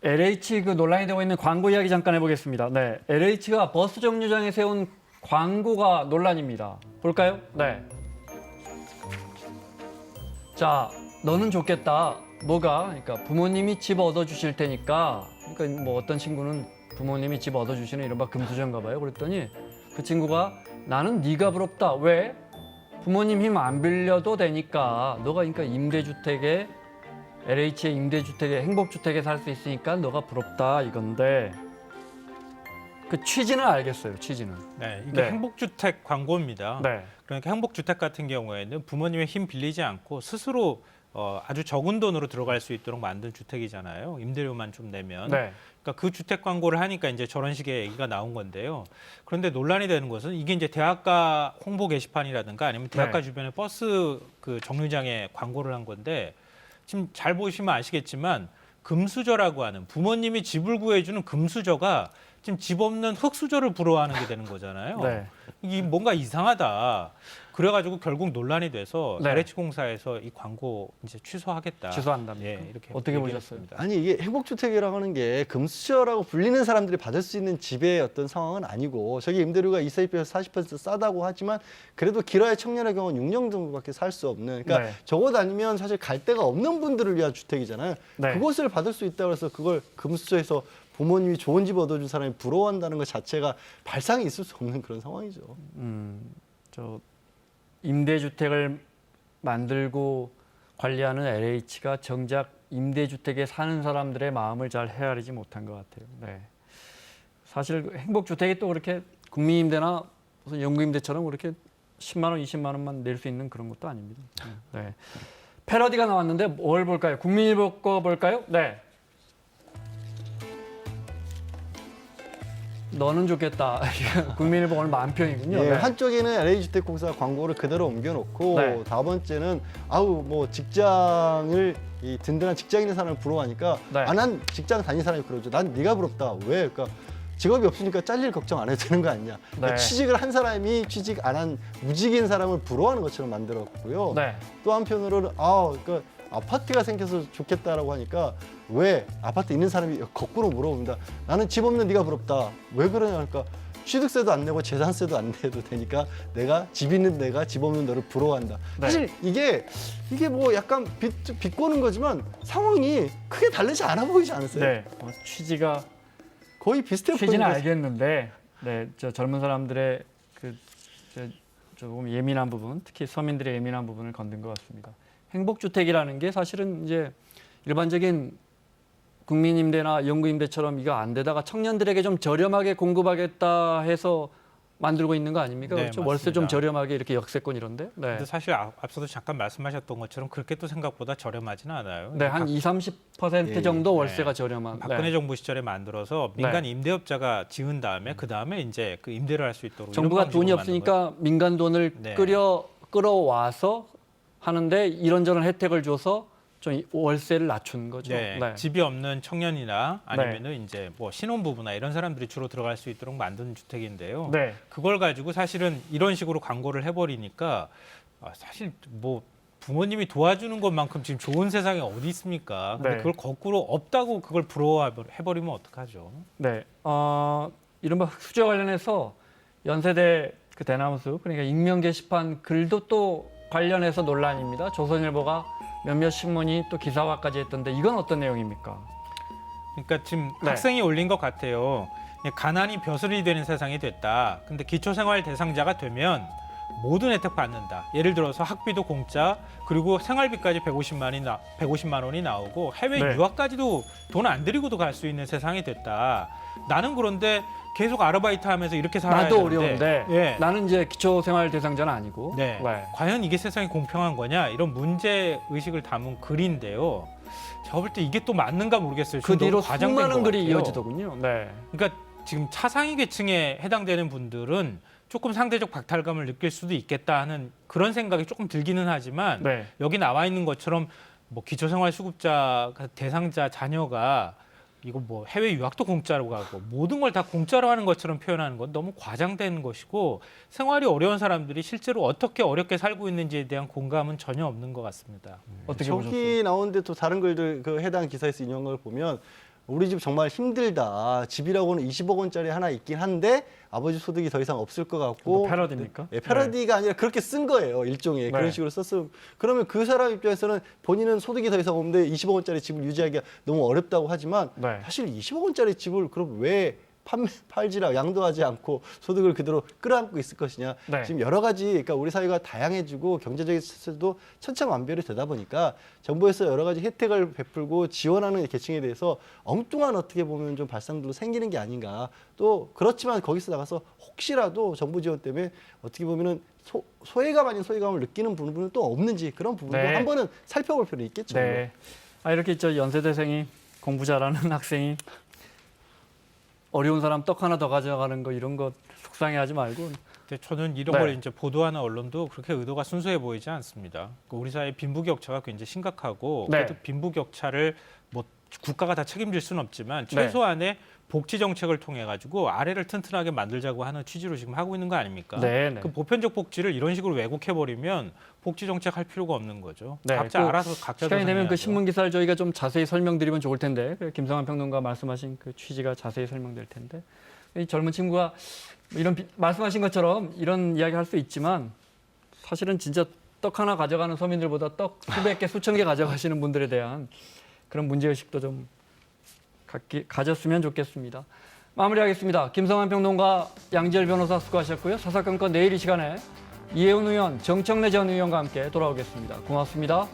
LH 그 논란이 되고 있는 광고 이야기 잠깐 해보겠습니다. 네, LH가 버스 정류장에 세운 광고가 논란입니다. 볼까요? 네. 자, 너는 좋겠다. 뭐가? 그러니까 부모님이 집 얻어주실 테니까. 그러니까 뭐 어떤 친구는 부모님이 집 얻어주시는 이른바 금수저인가 봐요. 그랬더니 그 친구가 나는 네가 부럽다. 왜? 부모님 힘 안 빌려도 되니까. 너가 그러니까 임대주택에 LH의 임대주택에 행복주택에 살 수 있으니까 너가 부럽다 이건데 그 취지는 알겠어요. 취지는. 네, 이게 네. 행복주택 광고입니다. 네. 그러니까 행복주택 같은 경우에는 부모님의 힘 빌리지 않고 스스로 아주 적은 돈으로 들어갈 수 있도록 만든 주택이잖아요. 임대료만 좀 내면. 네. 그러니까 그 주택 광고를 하니까 이제 저런 식의 얘기가 나온 건데요. 그런데 논란이 되는 것은 이게 이제 대학가 홍보 게시판이라든가 아니면 대학가 네. 주변에 버스 그 정류장에 광고를 한 건데 지금 잘 보시면 아시겠지만 금수저라고 하는 부모님이 집을 구해주는 금수저가 지금 집 없는 흙수저를 부러워하는 게 되는 거잖아요. 네. 이게 뭔가 이상하다. 그래가지고 결국 논란이 돼서 네. LH공사에서 이 광고 이제 취소하겠다. 취소한답니까? 예, 이렇게 어떻게 얘기를 보셨어요? 했습니다. 아니 이게 행복주택이라고 하는 게 금수저라고 불리는 사람들이 받을 수 있는 집의 어떤 상황은 아니고 저기 임대료가 이세에 비해서 40% 싸다고 하지만 그래도 길어야 청년의 경우는 6년 정도밖에 살 수 없는 그러니까 네. 적어도 아니면 사실 갈 데가 없는 분들을 위한 주택이잖아요. 네. 그것을 받을 수 있다고 해서 그걸 금수저에서 부모님이 좋은 집 얻어준 사람이 부러워한다는 것 자체가 발상이 있을 수 없는 그런 상황이죠. 저 임대주택을 만들고 관리하는 LH가 정작 임대주택에 사는 사람들의 마음을 잘 헤아리지 못한 것 같아요. 네. 사실 행복주택이 또 그렇게 국민임대나 무슨 연구임대처럼 그렇게 10만 원, 20만 원만 낼 수 있는 그런 것도 아닙니다. 네. 패러디가 나왔는데 뭘 볼까요? 국민일보 거 볼까요? 네. 너는 좋겠다. 국민일보 오늘 만평이군요. 예, 네. 한쪽에는 LH주택공사 광고를 그대로 옮겨놓고 네. 다번째는 아우 뭐 직장을 이 든든한 직장 있는 사람을 부러워하니까 네. 아, 난 직장 다니는 사람이 그러죠. 난 네가 부럽다. 왜? 그러니까 직업이 없으니까 잘릴 걱정 안 해도 되는 거 아니냐. 그러니까 네. 취직을 한 사람이 취직 안 한 무직인 사람을 부러워하는 것처럼 만들었고요. 네. 또 한편으로는 그러니까 아파트가 생겨서 좋겠다라고 하니까 왜 아파트 있는 사람이 거꾸로 물어봅니다. 나는 집 없는 네가 부럽다. 왜 그러냐 그러니까 취득세도 안 내고 재산세도 안 내도 되니까 내가 집 있는 내가 집 없는 너를 부러워한다. 네. 사실 이게 뭐 약간 비꼬는 거지만 상황이 크게 다르지 않아 보이지 않으세요? 네. 취지가 거의 비슷해 취지는 보이는 거죠. 알겠는데, 네, 저 젊은 사람들의 조금 예민한 부분, 특히 서민들의 예민한 부분을 건든 것 같습니다. 행복주택이라는 게 사실은 이제 일반적인 국민임대나 연구임대처럼 이거 안 되다가 청년들에게 좀 저렴하게 공급하겠다 해서 만들고 있는 거 아닙니까? 네, 그렇죠? 월세 좀 맞습니다. 저렴하게 이렇게 역세권 이런데. 네. 근데 사실 앞서도 잠깐 말씀하셨던 것처럼 그렇게 또 생각보다 저렴하지는 않아요. 네, 한 20-30% 정도 월세가 저렴한. 박근혜 네. 정부 시절에 만들어서 민간 임대업자가 지은 다음에 그 다음에 이제 그 임대를 할 수 있도록 정부가 이런 방식으로 돈이 만든 거예요. 없으니까 민간 돈을 네. 끌어와서 하는데 이런저런 혜택을 줘서 좀 월세를 낮춘 거죠. 네, 집이 없는 청년이나 아니면은 이제 뭐 신혼부부나 이런 사람들이 주로 들어갈 수 있도록 만든 주택인데요. 네. 그걸 가지고 사실은 이런 식으로 광고를 해버리니까 사실 뭐 부모님이 도와주는 것만큼 지금 좋은 세상에 어디 있습니까? 근데 네. 그걸 거꾸로 없다고 그걸 부러워해버리면 어떡하죠? 네. 이른바 흑수저 관련해서 연세대 그 대나무숲 그러니까 익명 게시판 글도 또 관련해서 논란입니다. 조선일보가 몇몇 신문이 또 기사화까지 했던데 이건 어떤 내용입니까? 그러니까 지금 네. 학생이 올린 것 같아요. 가난이 벼슬이 되는 세상이 됐다. 근데 기초생활 대상자가 되면 모든 혜택 받는다. 예를 들어서 학비도 공짜, 그리고 생활비까지 150만 원이 나오고 해외 네. 유학까지도 돈 안 들이고도 갈 수 있는 세상이 됐다. 나는 그런데 계속 아르바이트하면서 이렇게 살아야 나도 되는데 어려운데 예. 나는 이제 기초생활 대상자는 아니고. 네. 과연 이게 세상이 공평한 거냐 이런 문제 의식을 담은 글인데요. 제가 볼 때 이게 또 맞는가 모르겠어요. 그 지금 뒤로 너무 과장된 수많은 것 글이 같아요. 이어지더군요. 네. 그러니까 지금 차상위 계층에 해당되는 분들은 조금 상대적 박탈감을 느낄 수도 있겠다 하는 그런 생각이 조금 들기는 하지만 네. 여기 나와 있는 것처럼 뭐 기초생활수급자 대상자 자녀가 이거 뭐 해외 유학도 공짜로 가고 모든 걸 다 공짜로 하는 것처럼 표현하는 건 너무 과장된 것이고 생활이 어려운 사람들이 실제로 어떻게 어렵게 살고 있는지에 대한 공감은 전혀 없는 것 같습니다. 어떻게 보셨어요? 저기 나오는데 또 다른 글들 그 해당 기사에서 인용한 걸 보면 우리 집 정말 힘들다. 집이라고는 20억 원짜리 하나 있긴 한데 아버지 소득이 더 이상 없을 것 같고. 패러디입니까? 네, 패러디가 아니라 그렇게 쓴 거예요. 일종의 그런 식으로 썼으면 그러면 그 사람 입장에서는 본인은 소득이 더 이상 없는데 20억 원짜리 집을 유지하기가 너무 어렵다고 하지만 네. 사실 20억 원짜리 집을 그럼 왜 팔지라 양도하지 않고 소득을 그대로 끌어안고 있을 것이냐. 네. 지금 여러 가지 그러니까 우리 사회가 다양해지고 경제적인 스트레스도 천차만별이 되다 보니까 정부에서 여러 가지 혜택을 베풀고 지원하는 계층에 대해서 엉뚱한 어떻게 보면 좀 발상들도 생기는 게 아닌가. 또 그렇지만 거기서 나가서 혹시라도 정부 지원 때문에 어떻게 보면은 소외감 아닌 소외감을 느끼는 부분은 또 없는지 그런 부분도 네. 한 번은 살펴볼 필요는 있겠죠. 네. 이렇게 연세대생이 공부 잘하는 학생이 어려운 사람 떡 하나 더 가져가는 거 이런 거 속상해하지 말고. 근데 저는 이런 네. 걸 이제 보도하는 언론도 그렇게 의도가 순수해 보이지 않습니다. 우리 사회 빈부격차가 굉장히 심각하고 네. 그래도 빈부격차를 뭐 국가가 다 책임질 수는 없지만 네. 최소한의 복지 정책을 통해 가지고 아래를 튼튼하게 만들자고 하는 취지로 지금 하고 있는 거 아닙니까? 네, 네. 그 보편적 복지를 이런 식으로 왜곡해 버리면 복지 정책 할 필요가 없는 거죠. 네, 각자 그 알아서 각자 시간이 되면 그 조정해야죠. 신문 기사를 저희가 좀 자세히 설명드리면 좋을 텐데 김성환 평론가 말씀하신 그 취지가 자세히 설명될 텐데 이 젊은 친구가 이런 말씀하신 것처럼 이런 이야기 할 수 있지만 사실은 진짜 떡 하나 가져가는 서민들보다 떡 수백 개 수천 개 가져가시는 분들에 대한 그런 문제의식도 좀 가졌으면 좋겠습니다. 마무리하겠습니다. 김성환 평론가, 양지열 변호사 수고하셨고요. 사사건건 내일 이 시간에 이혜훈 의원, 정청래 전 의원과 함께 돌아오겠습니다. 고맙습니다.